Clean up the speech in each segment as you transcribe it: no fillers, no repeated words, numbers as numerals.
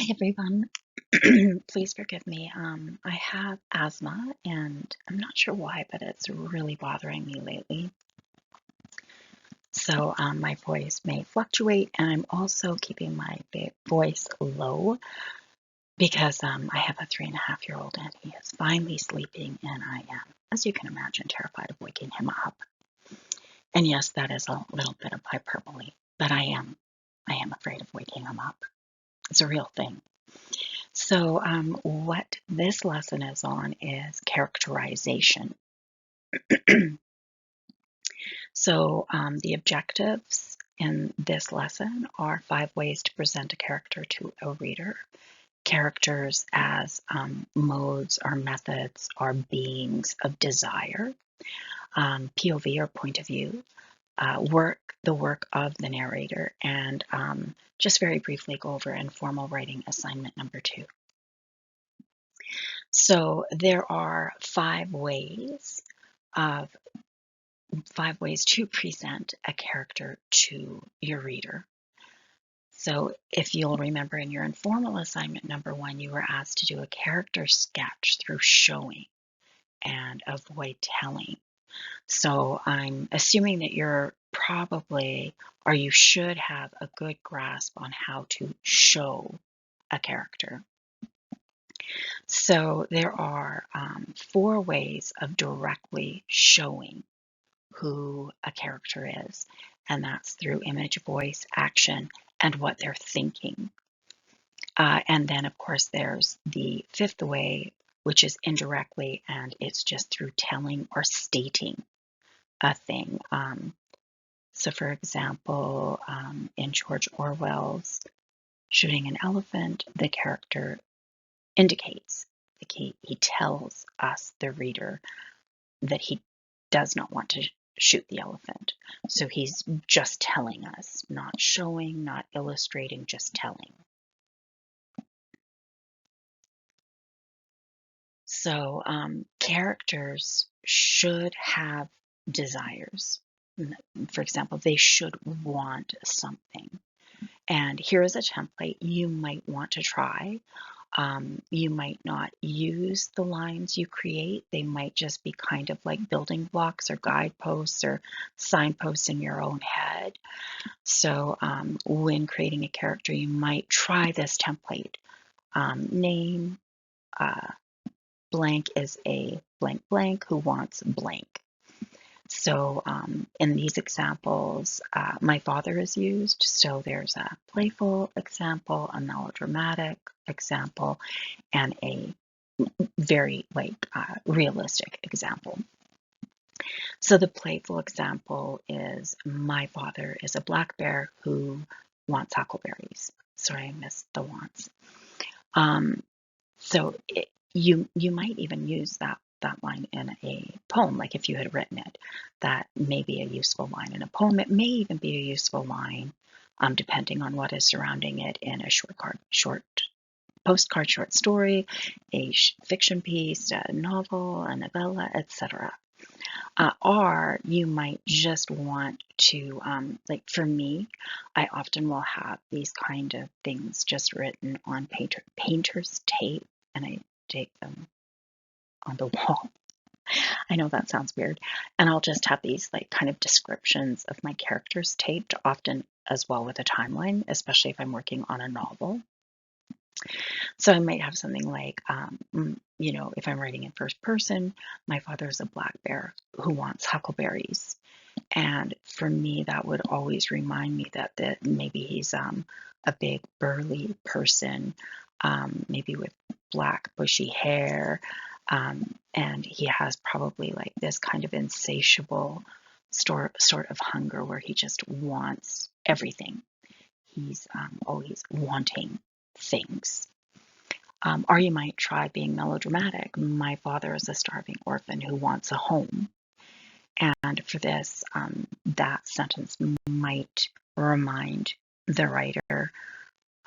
Hi everyone. Please forgive me. I have asthma and I'm not sure why, but it's really bothering me lately. So my voice may fluctuate, and I'm also keeping my voice low because I have a 3.5-year-old and he is finally sleeping, and I am, as you can imagine, terrified of waking him up. And yes, that is a little bit of hyperbole, but I am afraid of waking him up. It's a real thing. So what this lesson is on is characterization. So the objectives in this lesson are 5 ways to present a character to a reader. Characters as modes or methods or beings of desire. POV or point of view. The work of the narrator, and just very briefly go over informal writing assignment number 2. So there are 5 ways to present a character to your reader. So if you'll remember in your informal assignment number 1, you were asked to do a character sketch through showing and avoid telling. So I'm assuming that you're probably, or you should have, a good grasp on how to show a character. So there are 4 ways of directly showing who a character is, and that's through image, voice, action, and what they're thinking. And then, of course, there's the 5th way, which is indirectly, and it's just through telling or stating a thing. So, for example, in George Orwell's Shooting an Elephant, the character indicates, like he tells us, the reader, that he does not want to shoot the elephant. So he's just telling us, not showing, not illustrating, just telling. So characters should have desires. For example, they should want something. And here is a template you might want to try. You might not use the lines you create. They might just be kind of like building blocks or guideposts or signposts in your own head. So when creating a character, you might try this template. Name, blank is a blank blank who wants blank. So in these examples, my father is used. So there's a playful example, a melodramatic example, and a very realistic example. So the playful example is, my father is a black bear who wants huckleberries. Sorry, I missed the wants. You might even use that line in a poem, like if you had written it. That may be a useful line in a poem. It may even be a useful line, depending on what is surrounding it, in a short postcard short story, a fiction piece, a novel, a novella, etc. Or you might just want to, like for me, I often will have these kind of things just written on painter's tape, and I tape them on the wall. I know that sounds weird. And I'll just have these like kind of descriptions of my characters taped, often as well with a timeline, especially if I'm working on a novel. So I might have something like, if I'm writing in first person, my father is a black bear who wants huckleberries. And for me, that would always remind me that maybe he's a big burly person, maybe with black bushy hair, and he has probably like this kind of insatiable sort of hunger where he just wants everything. He's always wanting things. Or you might try being melodramatic. My father is a starving orphan who wants a home. And for this, that sentence might remind the writer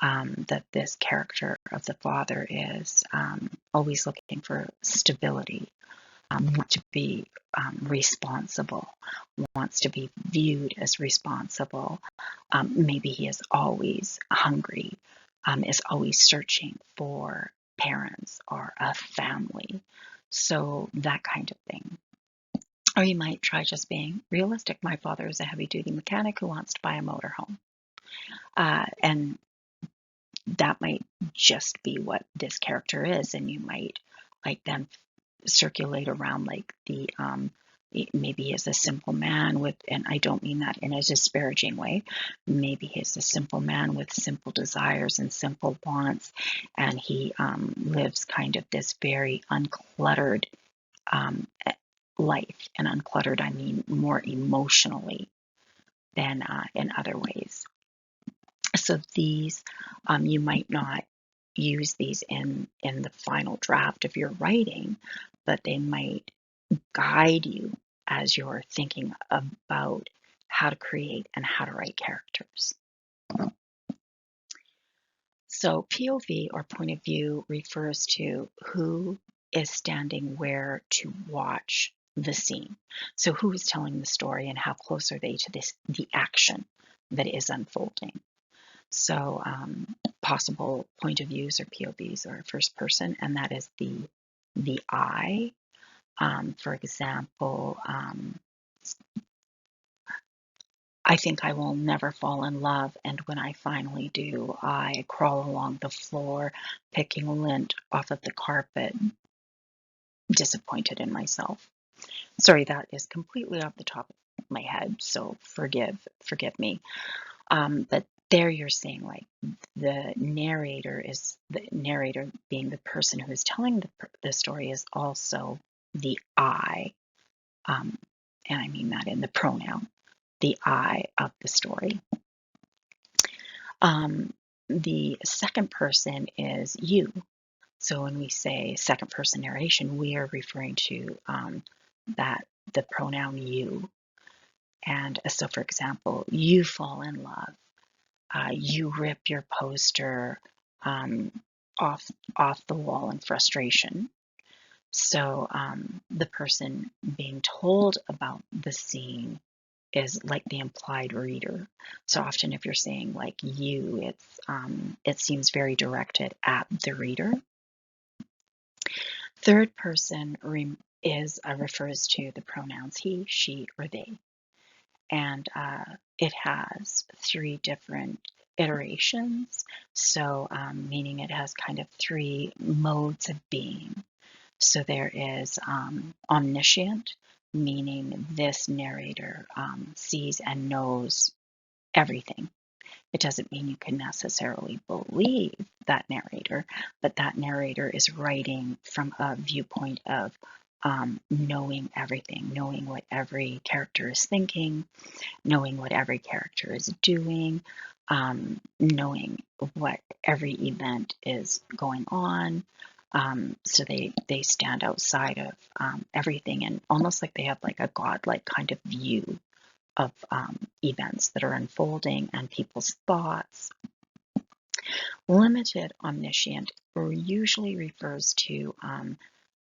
that this character of the father is always looking for stability, wants to be responsible, wants to be viewed as responsible. Maybe he is always hungry. is always searching for parents or a family. So that kind of thing. Or you might try just being realistic. My father is a heavy duty mechanic who wants to buy a motorhome. And that might just be what this character is. And you might like then circulate around like maybe he's a simple man with, and I don't mean that in a disparaging way, maybe he's a simple man with simple desires and simple wants, and he lives kind of this very uncluttered life. And uncluttered, I mean more emotionally than in other ways. So these, you might not use these in the final draft of your writing, but they might guide you as you're thinking about how to create and how to write characters. So POV, or point of view, refers to who is standing where to watch the scene. So who is telling the story and how close are they to the action that is unfolding. So possible point of views or POVs are first person, and that is the I. For example, I think I will never fall in love, and when I finally do, I crawl along the floor, picking lint off of the carpet, disappointed in myself. Sorry, that is completely off the top of my head, so forgive me. But there you're saying like the narrator being the person who is telling the story is also the I, and I mean that in the pronoun, the I of the story. The second person is you. So when we say second person narration, we are referring to that the pronoun you. And so, for example, you fall in love. You rip your poster off the wall in frustration. So the person being told about the scene is like the implied reader. So often, if you're saying like you, it seems very directed at the reader. Third person refers to the pronouns he, she, or they. And it has 3 different iterations, so meaning it has kind of 3 modes of being. So there is omniscient, meaning this narrator sees and knows everything. It doesn't mean you can necessarily believe that narrator, but that narrator is writing from a viewpoint of knowing everything, knowing what every character is thinking, knowing what every character is doing, knowing what every event is going on. So they stand outside of everything, and almost like they have like a godlike kind of view of events that are unfolding and people's thoughts. Limited omniscient usually refers to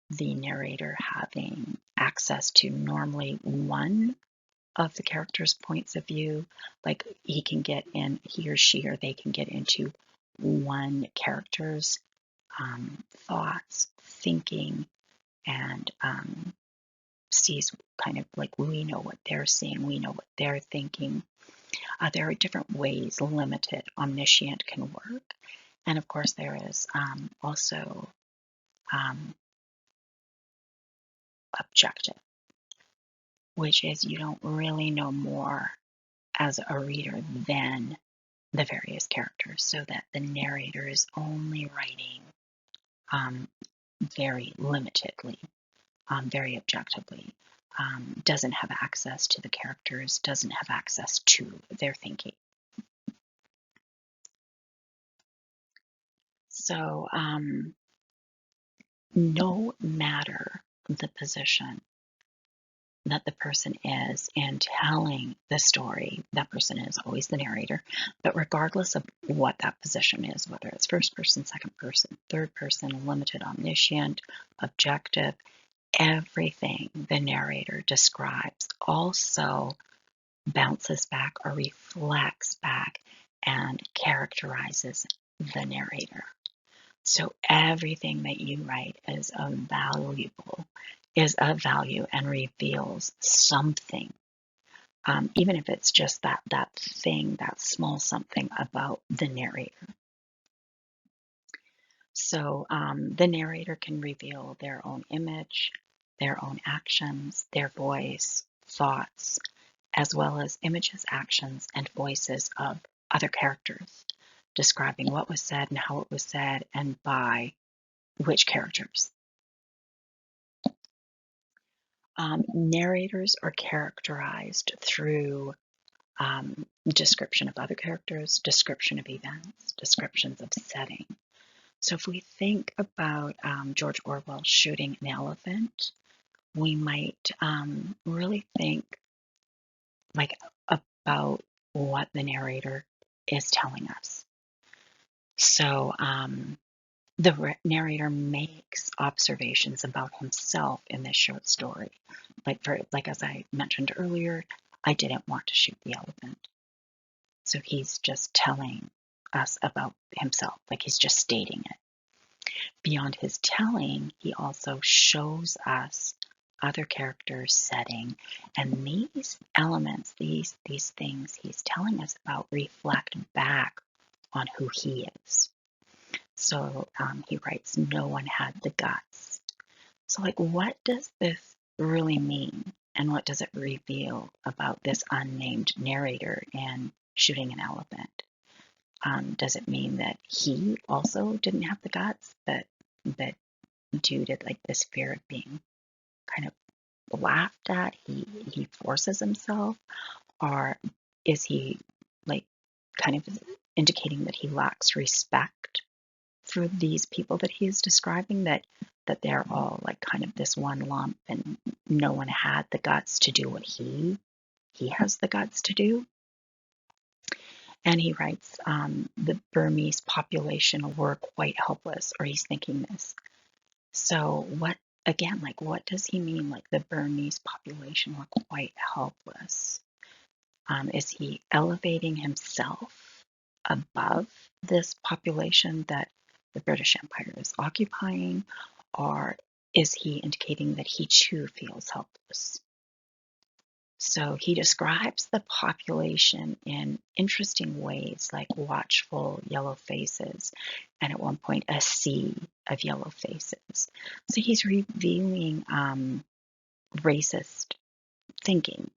the narrator having access to normally one of the character's points of view. Like he or she or they can get into one character's thoughts, thinking, and sees kind of like we know what they're seeing, we know what they're thinking. There are different ways limited omniscient can work. And of course, there is also objective, which is you don't really know more as a reader than the various characters, so that the narrator is only writing very limitedly, very objectively, doesn't have access to the characters, doesn't have access to their thinking. So no matter the position that the person is in telling the story, that person is always the narrator, but regardless of what that position is, whether it's first person, second person, third person, limited, omniscient, objective, everything the narrator describes also bounces back or reflects back and characterizes the narrator. So everything that you write is of value and reveals something, even if it's just that thing, that small something about the narrator. So the narrator can reveal their own image, their own actions, their voice, thoughts, as well as images, actions, and voices of other characters, describing what was said and how it was said and by which characters. Narrators are characterized through description of other characters, description of events, descriptions of setting. So if we think about George Orwell shooting an elephant, we might really think like about what the narrator is telling us. So the narrator makes observations about himself in this short story. Like as I mentioned earlier, I didn't want to shoot the elephant. So he's just telling us about himself, like he's just stating it. Beyond his telling, he also shows us other characters, setting, and these elements, these things he's telling us about reflect back on who he is. So he writes, no one had the guts. So like, what does this really mean? And what does it reveal about this unnamed narrator in shooting an elephant? Does it mean that he also didn't have the guts, that due to like this fear of being kind of laughed at, he forces himself? Or is he like kind of indicating that he lacks respect for these people that he is describing, that they're all like kind of this one lump and no one had the guts to do what he has the guts to do? And he writes, the Burmese population were quite helpless, or he's thinking this. So what, again, like what does he mean? Like the Burmese population were quite helpless. Is he elevating himself above this population that the British Empire is occupying? Or is he indicating that he too feels helpless? So he describes the population in interesting ways, like watchful yellow faces, and at one point a sea of yellow faces. So he's revealing racist thinking,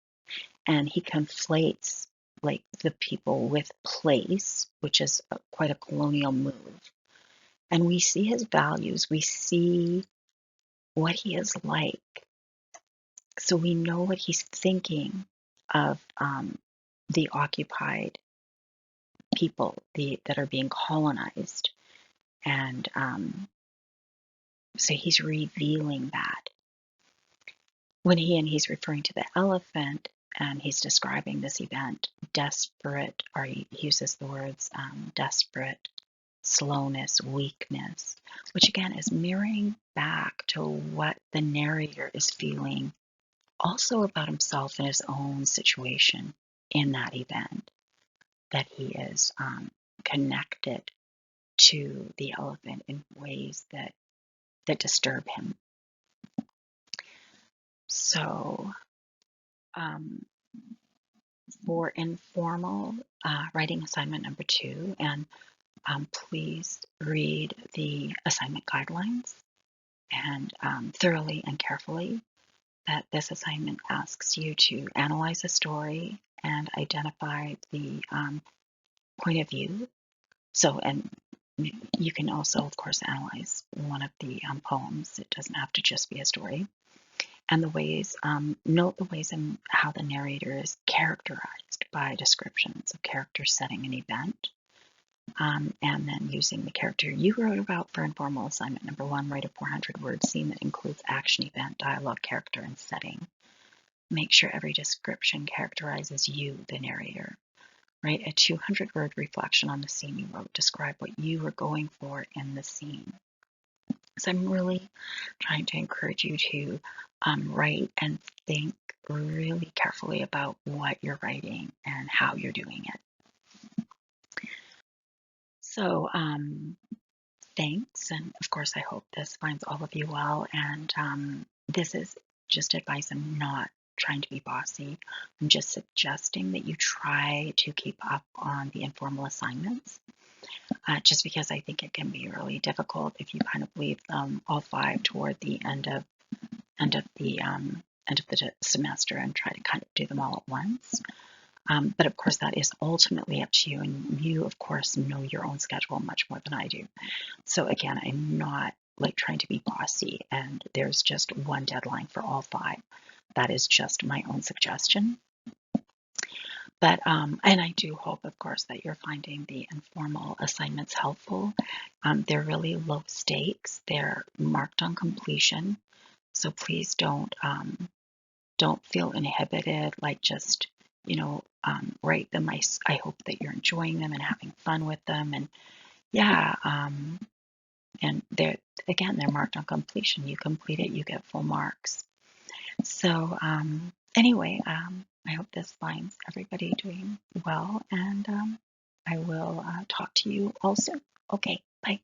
and he conflates like the people with place, which is quite a colonial move. And we see his values, we see what he is like. So we know what he's thinking of the occupied people that are being colonized. And so he's revealing that. He's referring to the elephant, and he's describing this event, desperate, or he uses the words desperate, slowness, weakness, which again is mirroring back to what the narrator is feeling also about himself and his own situation in that event, that he is connected to the elephant in ways that disturb him. So for informal writing assignment number 2, and please read the assignment guidelines and thoroughly and carefully, that this assignment asks you to analyze a story and identify the point of view. So, and you can also, of course, analyze one of the poems. It doesn't have to just be a story. And the ways, note the ways in how the narrator is characterized by descriptions of character, setting, and event. And then using the character you wrote about for informal assignment number 1, write a 400-word scene that includes action, event, dialogue, character, and setting. Make sure every description characterizes you, the narrator. Write a 200-word reflection on the scene you wrote. Describe what you were going for in the scene. So I'm really trying to encourage you to write and think really carefully about what you're writing and how you're doing it. So, thanks. And of course, I hope this finds all of you well. And this is just advice. I'm not trying to be bossy. I'm just suggesting that you try to keep up on the informal assignments, just because I think it can be really difficult if you kind of leave them all five toward the end of the semester and try to kind of do them all at once. But of course, that is ultimately up to you, and you, of course, know your own schedule much more than I do. So again, I'm not like trying to be bossy, and there's just one deadline for all five. That is just my own suggestion. But and I do hope, of course, that you're finding the informal assignments helpful. They're really low stakes. They're marked on completion, so please don't feel inhibited. Like just write them. I hope that you're enjoying them and having fun with them. And yeah, and they're marked on completion. You complete it, you get full marks. So anyway, I hope this finds everybody doing well, and I will talk to you all soon. Okay, bye.